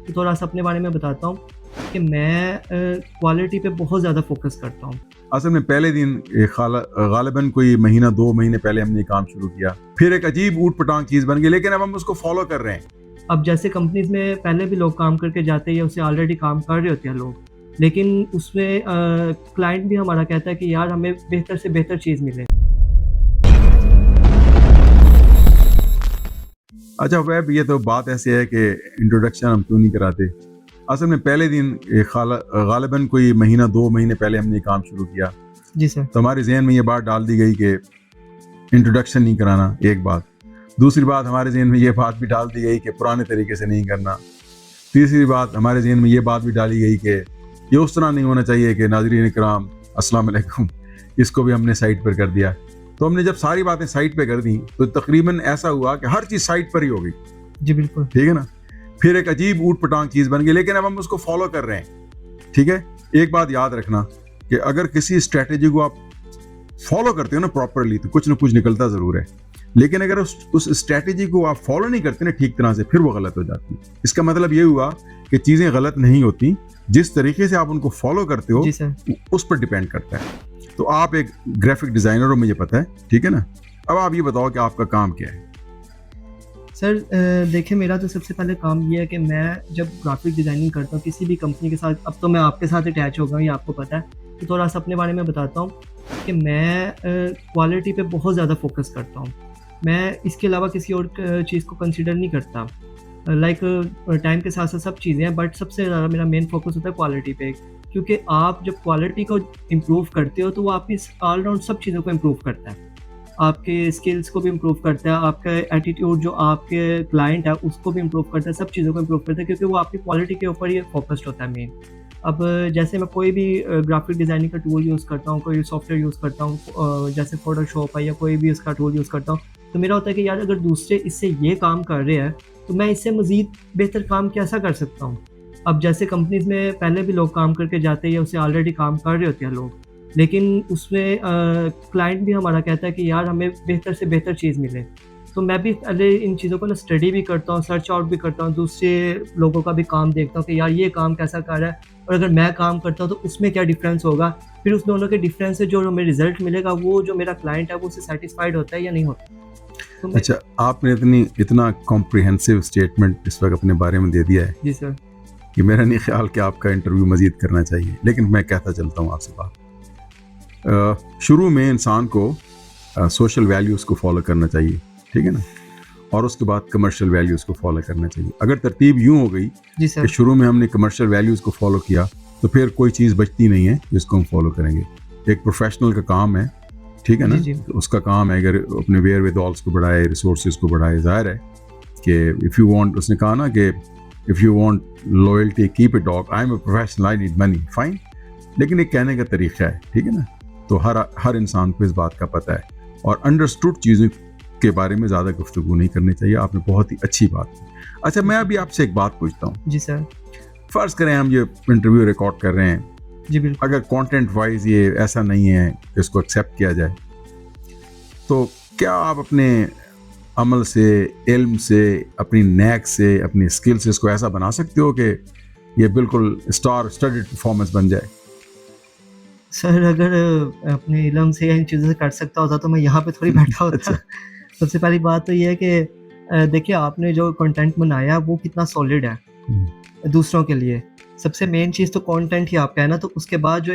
तो थोड़ा सा अपने बारे में बताता हूँ कि मैं क्वालिटी पे बहुत ज़्यादा फोकस करता हूँ। असल में पहले दिन गालिबन कोई महीना 2 महीने पहले हमने ये काम शुरू किया, फिर एक अजीब ऊट पटांग चीज़ बन गई, लेकिन अब हम उसको फॉलो कर रहे हैं। अब जैसे कंपनीज़ में पहले भी लोग काम करके जाते हैं या उससे ऑलरेडी काम कर रहे होते हैं लोग, लेकिन उसमें क्लाइंट भी हमारा कहता है कि यार हमें बेहतर से बेहतर चीज़ मिले। अच्छा वैब, ये तो बात ऐसी है कि इंट्रोडक्शन हम क्यों नहीं कराते। असल में पहले दिन गालिबन कोई महीना 2 महीने पहले हमने ये काम शुरू किया, जी सर। तो हमारे जहन में ये बात डाल दी गई कि इंट्रोडक्शन नहीं कराना, एक बात। दूसरी बात हमारे जहन में ये बात भी डाल दी गई कि पुराने तरीके से नहीं करना। तीसरी बात हमारे जहन में ये बात भी डाली गई कि ये उस तरह नहीं होना चाहिए कि नाज़रीन इकराम अस्सलाम वालेकुम, इसको भी हमने साइट पर कर दिया। तो हमने जब सारी बातें साइट पे कर दी तो तकरीबन ऐसा हुआ कि हर चीज़ साइट पर ही हो गई। जी बिल्कुल। ठीक है ना। फिर एक अजीब ऊट पटांग चीज़ बन गई, लेकिन अब हम उसको फॉलो कर रहे हैं। ठीक है। एक बात याद रखना कि अगर किसी स्ट्रेटेजी को आप फॉलो करते हो ना प्रॉपरली, तो कुछ ना कुछ निकलता ज़रूर है, लेकिन अगर उस स्ट्रेटेजी को आप फॉलो नहीं करते ना ठीक तरह से, फिर वो गलत हो जाती है। इसका मतलब ये हुआ कि चीज़ें गलत नहीं होती, जिस तरीके से आप उनको फॉलो करते हो उस पर डिपेंड करता है। तो आप एक ग्राफिक डिज़ाइनर हो, मुझे पता है, ठीक है ना। अब आप ये बताओ कि आपका काम क्या है। सर देखिए, मेरा तो सबसे पहले काम ये है कि मैं जब ग्राफिक डिज़ाइनिंग करता हूँ किसी भी कंपनी के साथ, अब तो मैं आपके साथ अटैच हो गया हूँ, ये आपको पता है, तो थोड़ा सा अपने बारे में बताता हूँ कि मैं क्वालिटी पे बहुत ज़्यादा फोकस करता हूँ। मैं इसके अलावा किसी और चीज़ को कंसिडर नहीं करता। लाइक टाइम के साथ साथ सब चीज़ें हैं, बट सबसे ज़्यादा मेरा मेन फोकस होता है क्वालिटी पे, क्योंकि आप जब क्वालिटी को इम्प्रूव करते हो तो वो आपकी ऑलराउंड सब चीज़ों को इम्प्रूव करता है। आपके स्किल्स को भी इम्प्रूव करता है, आपका एटीट्यूड जो आपके क्लाइंट है उसको भी इम्प्रूव करता है, सब चीज़ों को इम्प्रूव करता है, क्योंकि वो आपकी क्वालिटी के ऊपर ही फोकस्ड होता है मेन। अब जैसे मैं कोई भी ग्राफिक डिज़ाइनिंग का टूल यूज़ करता हूँ, कोई सॉफ्टवेयर यूज़ करता हूँ, जैसे फ़ोटोशॉप है या कोई भी इसका टूल यूज़ करता हूँ, तो मेरा होता है कि यार अगर दूसरे इससे ये काम कर रहे हैं तो मैं इससे मज़ीद बेहतर काम कैसा कर सकता हूँ। अब जैसे कंपनीज़ में पहले भी लोग काम करके जाते हैं या उससे ऑलरेडी काम कर रहे होते हैं लोग, लेकिन उसमें क्लाइंट भी हमारा कहता है कि यार हमें बेहतर से बेहतर चीज़ मिले। तो मैं भी पहले इन चीज़ों को ना स्टडी भी करता हूँ, सर्च आउट भी करता हूँ, दूसरे लोगों का भी काम देखता हूँ कि यार ये काम कैसा कर रहा है और अगर मैं काम करता हूँ तो उसमें क्या डिफरेंस होगा। फिर उस दोनों के डिफरेंस से जो हमें रिजल्ट मिलेगा, वो जो मेरा क्लाइंट है वो उससे सेटिस्फाइड होता है या नहीं होता। तो अच्छा, आपने इतना कॉम्प्रिहेंसिव स्टेटमेंट इस वक्त अपने बारे में दे दिया है जी सर, कि मेरा नहीं ख्याल कि आपका इंटरव्यू मजीद करना चाहिए, लेकिन मैं कहता चलता हूँ आपसे बात। शुरू में इंसान को सोशल वैल्यूज़ को फॉलो करना चाहिए, ठीक है ना, और उसके बाद कमर्शियल वैल्यूज़ को फॉलो करना चाहिए। अगर तरतीब यूँ हो गई जी सर, कि शुरू में हमने कमर्शियल वैल्यूज़ को फॉलो किया, तो फिर कोई चीज़ बचती नहीं है जिसको हम फॉलो करेंगे। एक प्रोफेशनल का काम है, ठीक है ना, जी, जी। तो उसका काम है अगर अपने वेयर विदॉल्स को बढ़ाए, रिसोर्सेज को बढ़ाए। ज़ाहिर है कि इफ़ यू वांट, उसने कहा ना कि if you want loyalty keep it dog, I am a professional, I need money, fine. लेकिन एक कहने का तरीका है, ठीक है ना। तो हर इंसान को इस बात का पता है, और अंडरस्टूड चीज़ों के बारे में ज़्यादा गुफ्तगू नहीं करनी चाहिए। आपने बहुत ही अच्छी बात की। अच्छा, मैं अभी आपसे एक बात पूछता हूँ। जी सर, फ़र्ज़ करें हम ये इंटरव्यू रिकॉर्ड कर रहे हैं, जी बिल्कुल। अगर कंटेंट वाइज ये ऐसा नहीं है कि इसको एक्सेप्ट किया जाए, तो क्या आप अपने अमल से, इल्म से, अपनी नैक से, अपनी स्किल से इसको ऐसा बना सकते हो कि ये बिल्कुल स्टार स्टडीड परफॉर्मेंस बन जाए? सर अगर अपने इल्म से या इन चीज़ों से कर सकता होता तो मैं यहाँ पे थोड़ी बैठा होता। अच्छा। सबसे पहली बात तो ये है कि देखिए आपने जो कंटेंट बनाया वो कितना सॉलिड है दूसरों के लिए। सबसे मेन चीज़ तो कंटेंट ही आपका है ना, तो उसके बाद जो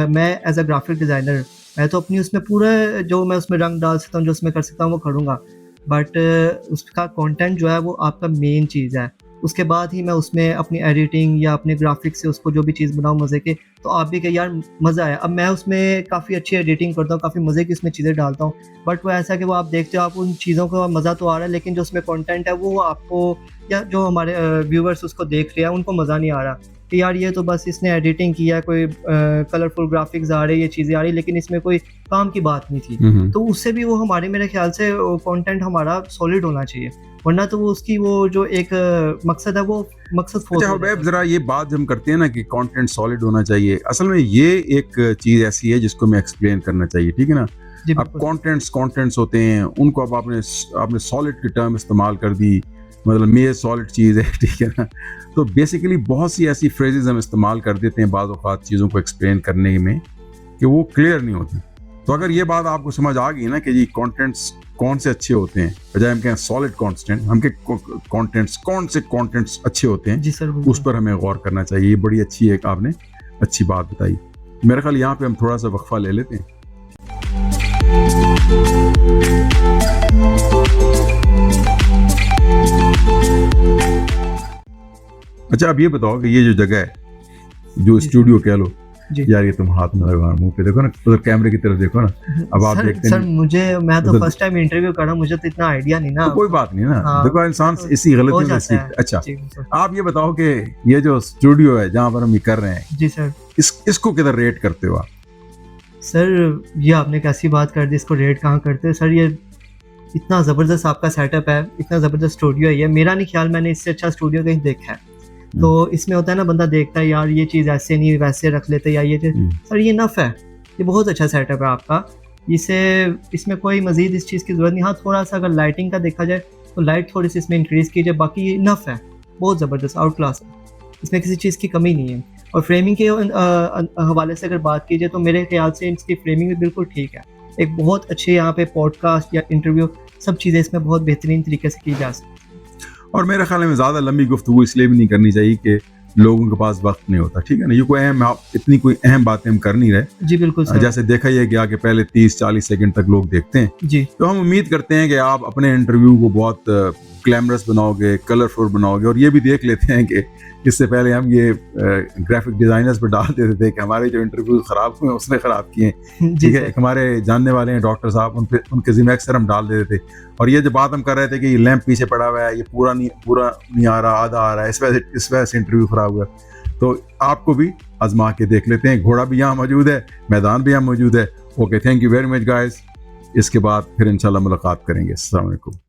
मैं एज़ अ ग्राफिक डिज़ाइनर मैं तो अपनी उसमें पूरा जो मैं उसमें रंग डाल सकता हूँ, जो उसमें कर सकता हूँ वो करूँगा। बट उसका कंटेंट जो है वो आपका मेन चीज़ है। उसके बाद ही मैं उसमें अपनी एडिटिंग या अपने ग्राफिक्स से उसको जो भी चीज़ बनाऊँ मज़े के, तो आप भी कहिए यार मज़ा आया। अब मैं उसमें काफ़ी अच्छी एडिटिंग करता हूँ, काफ़ी मज़े की उसमें चीज़ें डालता हूँ, बट वो ऐसा है कि वो आप देखते हो, आप उन चीज़ों का मज़ा तो आ रहा है, लेकिन जो उसमें कंटेंट है वो आपको या जो हमारे व्यूअर्स उसको देख रहे हैं उनको मज़ा नहीं आ रहा कि यार ये तो बस इसने एडिटिंग किया, कोई कलरफुल ग्राफिक्स आ रहे, ये चीज़ें आ रही, लेकिन इसमें कोई काम की बात नहीं थी। तो उससे भी वो हमारे मेरे ख्याल से कंटेंट हमारा सॉलिड होना चाहिए, वरना तो वो उसकी वो जो एक मकसद है वो मकसद फोर्स अच्छा हो हुबैब, जाता है। ज़रा ये बात जब हम करते हैं ना कि कंटेंट सॉलिड होना चाहिए, असल में ये एक चीज़ ऐसी है जिसको मैं एक्सप्लेन करना चाहिए, ठीक है ना। जी अब बिल्कुल। कंटेंट्स होते हैं, उनको अब आपने सॉलिड की टर्म इस्तेमाल कर दी, मतलब मेज सॉलिड चीज़ है, ठीक है ना। तो बेसिकली बहुत सी ऐसी फ्रेजेस हम इस्तेमाल कर देते हैं बाज़ औक़ात चीज़ों को एक्सप्लेन करने में कि वो क्लियर नहीं होती। तो अगर ये बात आपको समझ आ गई ना कि जी कंटेंट्स कौन से अच्छे होते हैं, बजाय हम कहें सॉलिड कंटेंट, हम के कंटेंट्स कौन से कंटेंट्स अच्छे होते हैं, जी सर, उस पर हमें गौर करना चाहिए। ये बड़ी अच्छी एक आपने अच्छी बात बताई। मेरे ख्याल यहाँ पे हम थोड़ा सा वक्फा ले लेते हैं। अच्छा, अब ये बताओ कि ये जो जगह है, जो स्टूडियो कह लो, यार ये तुम हाथ में लगा, मुंह पे देखो ना, उधर कैमरे की तरफ देखो ना। अब आप देखते सर मैं तो फर्स्ट टाइम इंटरव्यू कर रहा हूँ, मुझे तो इतना आइडिया नहीं ना। तो कोई बात नहीं ना। हाँ, देखो इंसान तो इसी गलतियों से सीखता है। अच्छा, आप ये बताओ कि ये जो स्टूडियो है जहाँ पर हम ये कर रहे हैं, जी सर, इसको किधर रेट करते हो आप? सर ये आपने कैसी बात कर दी, इसको रेट कहाँ करते हैं सर। ये इतना ज़बरदस्त आपका सेटअप है, इतना ज़बरदस्त स्टूडियो है ये, मेरा नहीं ख्याल मैंने इससे अच्छा स्टूडियो कहीं देखा है। तो इसमें होता है ना, बंदा देखता है यार ये चीज़ ऐसे नहीं वैसे रख लेते, या ये सर ये नफ़ है, ये बहुत अच्छा सेटअप है आपका। इसमें कोई मज़ीद इस चीज़ की ज़रूरत नहीं। हाँ, थोड़ा सा अगर लाइटिंग का देखा जाए तो लाइट थोड़ी सी इसमें इंक्रीज़ की जाए, बाकी ये नफ़ है, बहुत ज़बरदस्त आउट क्लास है, इसमें किसी चीज़ की कमी नहीं है। और फ्रेमिंग के हवाले से अगर बात की जाए तो मेरे ख्याल से इसकी फ्रेमिंग भी बिल्कुल ठीक है। एक बहुत अच्छे यहाँ पे पॉडकास्ट या इंटरव्यू सब चीज़ें इसमें बहुत बेहतरीन तरीके से की जा सकती है। और मेरे ख्याल में ज़्यादा लंबी गुफ्तगू इसलिए भी नहीं करनी चाहिए कि लोगों के पास वक्त नहीं होता, ठीक है ना। ये कोई इतनी कोई अहम बातें हम कर नहीं रहे। जी बिल्कुल सर। जैसे देखा ही है गया कि पहले 30-40 सेकंड तक लोग देखते हैं जी, तो हम उम्मीद करते हैं कि आप अपने इंटरव्यू को बहुत ग्लैमरस बनाओगे, कलरफुल बनाओगे। और ये भी देख लेते हैं कि इससे पहले हम ये ग्राफिक डिज़ाइनर्स पर डाल देते थे कि हमारे जो इंटरव्यू ख़राब हुए उसने ख़राब किए, ठीक है। हमारे जानने वाले हैं डॉक्टर साहब, उनके ज़िम्मे अक्सर हम डाल देते थे। और ये जो बात हम कर रहे थे कि ये लैंप पीछे पड़ा हुआ है, ये पूरा नहीं आ रहा, आधा आ रहा है, इस वजह से इंटरव्यू ख़राब हुआ। तो आपको भी आजमा के देख लेते हैं। घोड़ा भी यहाँ मौजूद है, मैदान भी यहाँ मौजूद है। Okay, thank you very much guys. इसके बाद फिर इंशाल्लाह मुलाकात करेंगे। अस्सलाम वालेकुम।